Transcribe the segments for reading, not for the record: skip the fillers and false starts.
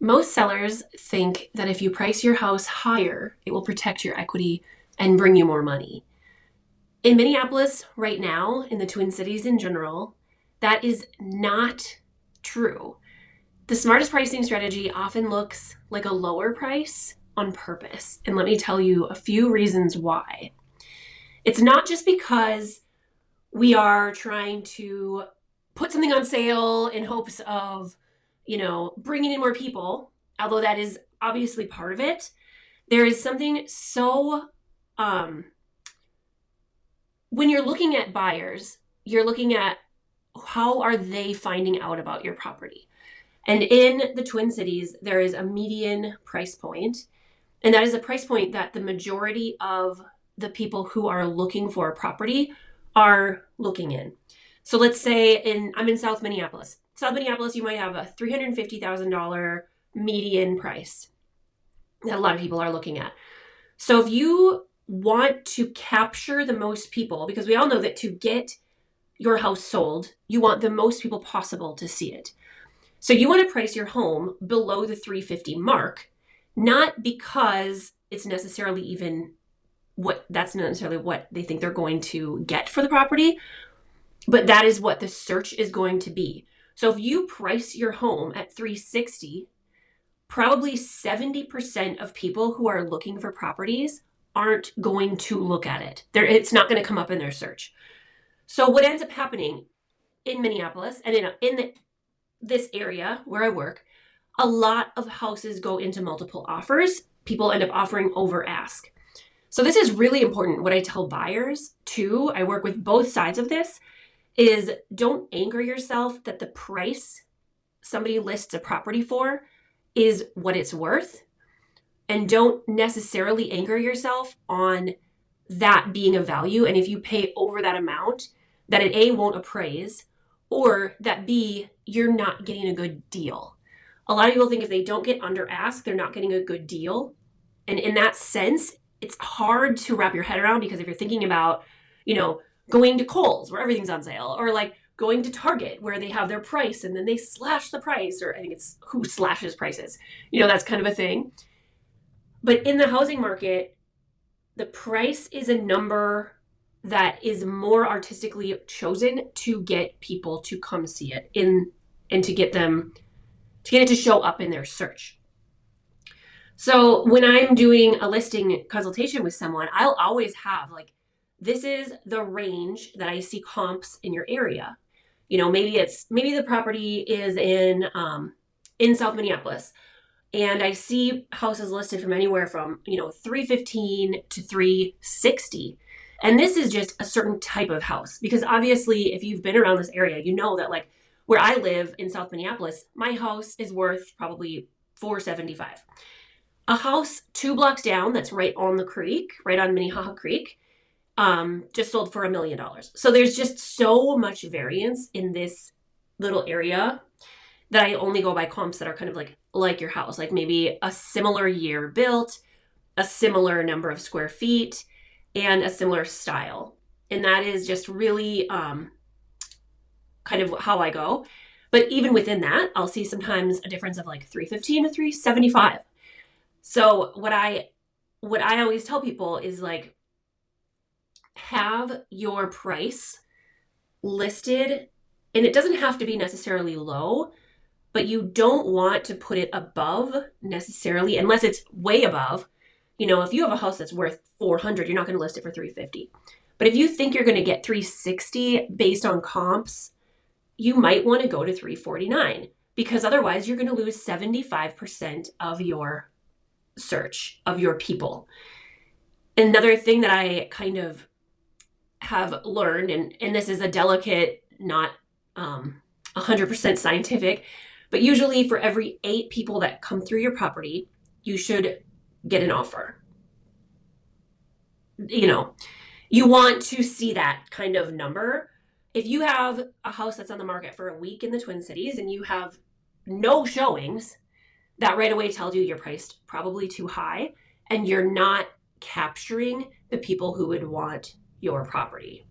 Most sellers think that if you price your house higher, it will protect your equity and bring you more money. In Minneapolis right now, in the Twin Cities in general, that is not true. The smartest pricing strategy often looks like a lower price on purpose. And let me tell you a few reasons why. It's not just because we are trying to put something on sale in hopes of, bringing in more people, although that is obviously part of it. There is something so, when you're looking at buyers, you're looking at how are they finding out about your property. And in the Twin Cities, there is a median price point, and that is a price point that the majority of the people who are looking for a property are looking in. So let's say I'm in South Minneapolis. South Minneapolis, you might have a $350,000 median price that a lot of people are looking at. So if you want to capture the most people, because we all know that to get your house sold, you want the most people possible to see it. So you want to price your home below the 350 mark, not because it's necessarily even that's not necessarily what they think they're going to get for the property, but that is what the search is going to be. So if you price your home at 360, probably 70% of people who are looking for properties aren't going to look at it. It's not going to come up in their search. So what ends up happening in Minneapolis and in this area where I work, a lot of houses go into multiple offers. People end up offering over ask. So this is really important. What I tell buyers too, I work with both sides of this, is don't anger yourself that the price somebody lists a property for is what it's worth. And don't necessarily anger yourself on that being a value. And if you pay over that amount, that it A, won't appraise, or that B, you're not getting a good deal. A lot of people think if they don't get under ask, they're not getting a good deal. And in that sense, it's hard to wrap your head around, because if you're thinking about, going to Kohl's where everything's on sale, or like going to Target where they have their price and then they slash the price, or I think it's who slashes prices, that's kind of a thing. But in the housing market, the price is a number that is more artistically chosen to get people to come see it and to get it to show up in their search. So when I'm doing a listing consultation with someone, I'll always have this is the range that I see comps in your area. Maybe the property is in South Minneapolis, and I see houses listed from anywhere from 315 to 360. And this is just a certain type of house, because obviously if you've been around this area, you know that where I live in South Minneapolis, my house is worth probably $475. A house 2 blocks down that's right on the creek, right on Minnehaha Creek, just sold for $1 million. So there's just so much variance in this little area that I only go by comps that are kind of like your house, like maybe a similar year built, a similar number of square feet, and a similar style. And that is just really kind of how I go. But even within that, I'll see sometimes a difference of 315 to 375. So what I always tell people is have your price listed, and it doesn't have to be necessarily low, but you don't want to put it above necessarily, unless it's way above. If you have a house that's worth 400, you're not going to list it for 350. But if you think you're going to get 360 based on comps, you might want to go to 349, because otherwise you're going to lose 75% of your search, of your people. Another thing that I kind of have learned, and this is a delicate, not 100% scientific, but usually for every 8 people that come through your property, you should get an offer. You want to see that kind of number. If you have a house that's on the market for a week in the Twin Cities and you have no showings, that right away tells you you're priced probably too high and you're not capturing the people who would want your property.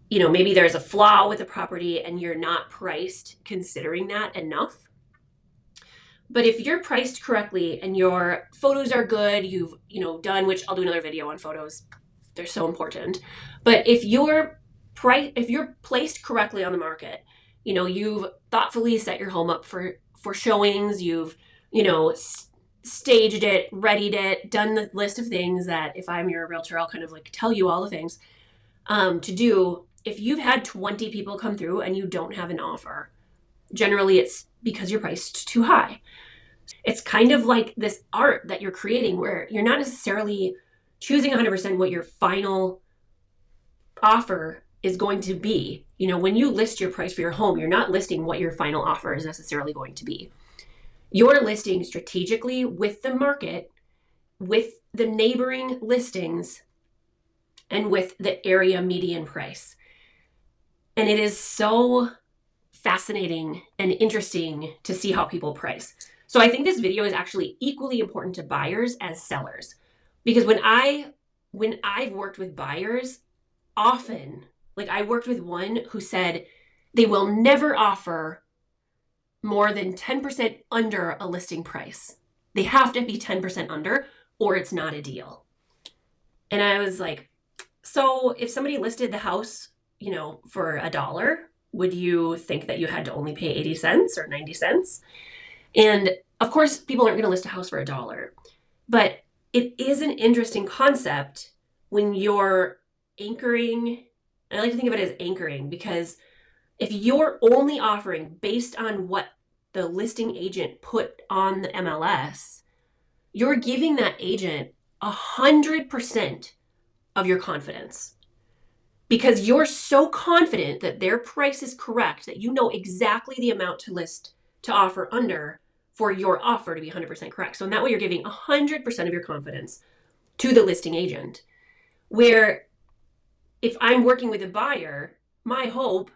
Maybe there's a flaw with the property and you're not priced considering that enough. But if you're priced correctly and your photos are good, you've, done, which I'll do another video on photos. They're so important. But if you're placed correctly on the market, you've thoughtfully set your home up for showings, you've, staged it, readied it, done the list of things that if I'm your realtor, I'll kind of like tell you all the things to do. If you've had 20 people come through and you don't have an offer, generally it's because you're priced too high. It's kind of like this art that you're creating where you're not necessarily choosing 100% what your final offer is going to be. When you list your price for your home, you're not listing what your final offer is necessarily going to be. You're listing strategically with the market, with the neighboring listings, and with the area median price. And it is so fascinating and interesting to see how people price. So I think this video is actually equally important to buyers as sellers. Because when I've worked with buyers, often, like I worked with one who said they will never offer more than 10% under a listing price. They have to be 10% under or it's not a deal. And I was like, so if somebody listed the house, for $1, would you think that you had to only pay 80 cents or 90 cents? And of course, people aren't going to list a house for $1, but it is an interesting concept when you're anchoring. I like to think of it as anchoring, because if you're only offering based on what the listing agent put on the MLS, you're giving that agent 100% of your confidence, because you're so confident that their price is correct that you know exactly the amount to offer under for your offer to be 100% correct. So in that way, you're giving 100% of your confidence to the listing agent. Where if I'm working with a buyer, my hope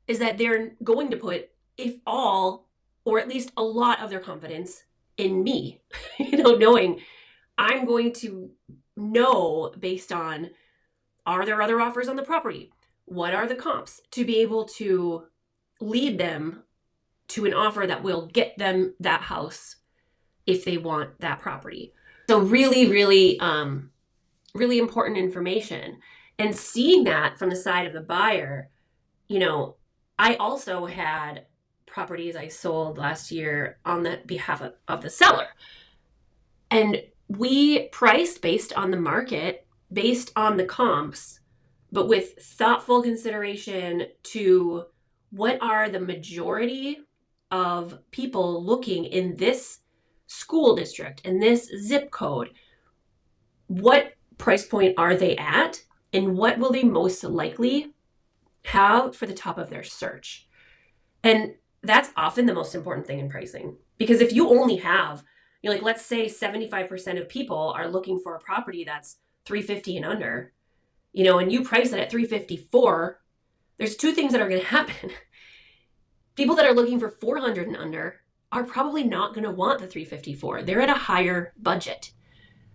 is that they're going to put, if all, or at least a lot of their confidence in me, knowing I'm going to know based on, are there other offers on the property? What are the comps? To be able to lead them to an offer that will get them that house if they want that property. So really, really, really important information. And seeing that from the side of the buyer, I also had properties I sold last year on the behalf of the seller. And we priced based on the market, based on the comps, but with thoughtful consideration to what are the majority of people looking in this school district, in this zip code. What price point are they at? And what will they most likely have for the top of their search? And that's often the most important thing in pricing. Because if you only have, let's say 75% of people are looking for a property that's $350 and under, and you price it at $354, there's two things that are going to happen. People that are looking for $400 and under are probably not going to want the $354. They're at a higher budget.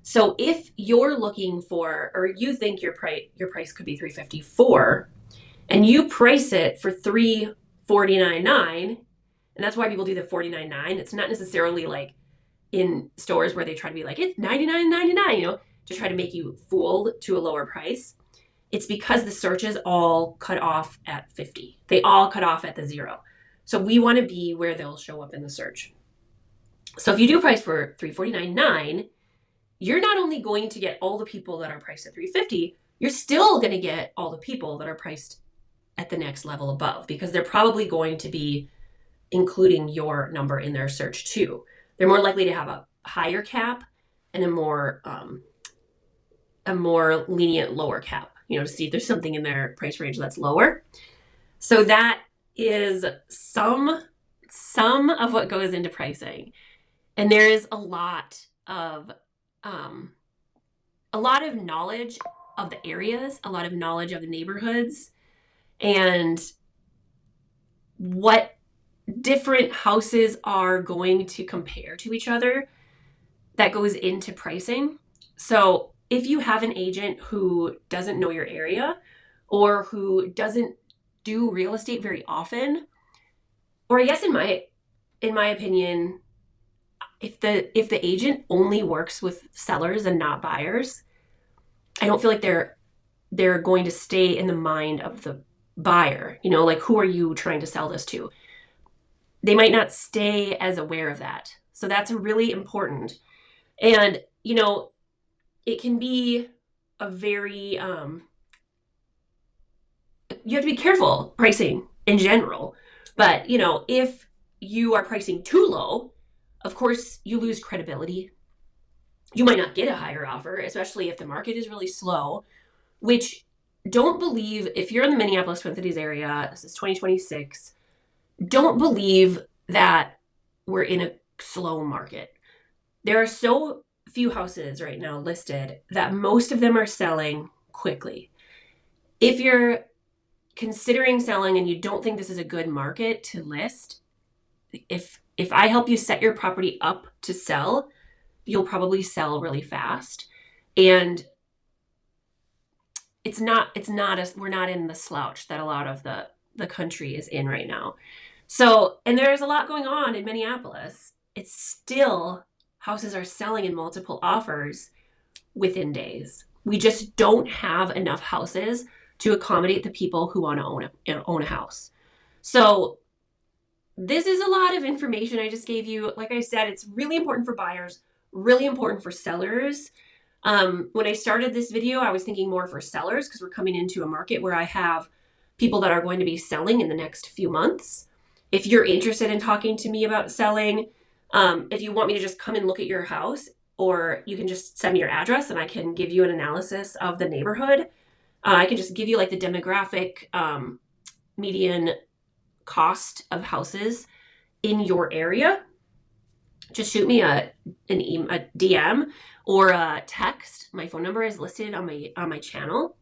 So if you're looking for, or you think your price could be $354, and you price it for $349.9, and that's why people do the $49.9. It's not necessarily like in stores where they try to be like, it's $99.99, to try to make you fooled to a lower price. It's because the searches all cut off at 50. They all cut off at the 0. So we want to be where they'll show up in the search. So if you do price for $349.9, you're not only going to get all the people that are priced at $350, you're still going to get all the people that are priced at the next level above, because they're probably going to be including your number in their search too. They're more likely to have a higher cap and a more lenient lower cap, to see if there's something in their price range that's lower. So that is some of what goes into pricing. And there is a lot of knowledge of the areas, a lot of knowledge of the neighborhoods, and what different houses are going to compare to each other that goes into pricing. So if you have an agent who doesn't know your area, or who doesn't do real estate very often, or I guess in my opinion, if the agent only works with sellers and not buyers, I don't feel like they're going to stay in the mind of the buyer. You know, like, who are you trying to sell this to? They might not stay as aware of that. So that's really important. And, you know, it can be a very, you have to be careful pricing in general. But, you know, if you are pricing too low, of course, you lose credibility. You might not get a higher offer, especially if the market is really slow, which, don't believe, if you're in the Minneapolis Twin Cities area, this is 2026, don't believe that we're in a slow market. There are so few houses right now listed that most of them are selling quickly. If you're considering selling and you don't think this is a good market to list, if I help you set your property up to sell, you'll probably sell really fast. And we're not in the slouch that a lot of the country is in right now. So, and there's a lot going on in Minneapolis. It's still, houses are selling in multiple offers within days. We just don't have enough houses to accommodate the people who want to own a house. So this is a lot of information I just gave you. Like I said, it's really important for buyers, really important for sellers. When I started this video, I was thinking more for sellers because we're coming into a market where I have people that are going to be selling in the next few months. If you're interested in talking to me about selling, if you want me to just come and look at your house, or you can just send me your address and I can give you an analysis of the neighborhood. I can just give you like the demographic median cost of houses in your area. Just shoot me a DM or a text. My phone number is listed on my channel.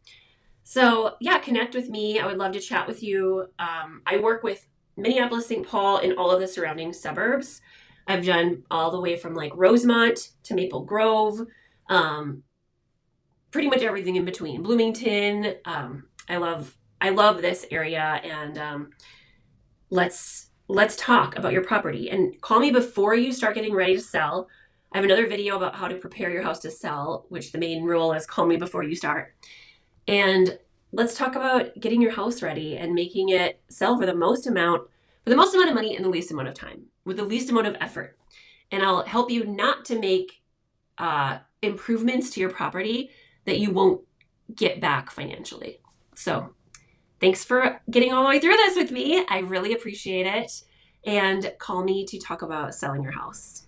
So yeah, connect with me. I would love to chat with you. I work with Minneapolis, St. Paul, and all of the surrounding suburbs. I've done all the way from like Rosemont to Maple Grove, pretty much everything in between. Bloomington. I love this area, and let's talk about your property, and call me before you start getting ready to sell. I have another video about how to prepare your house to sell, which the main rule is call me before you start. And let's talk about getting your house ready and making it sell for the most amount of money in the least amount of time with the least amount of effort. And I'll help you not to make improvements to your property that you won't get back financially. So thanks for getting all the way through this with me. I really appreciate it. And call me to talk about selling your house.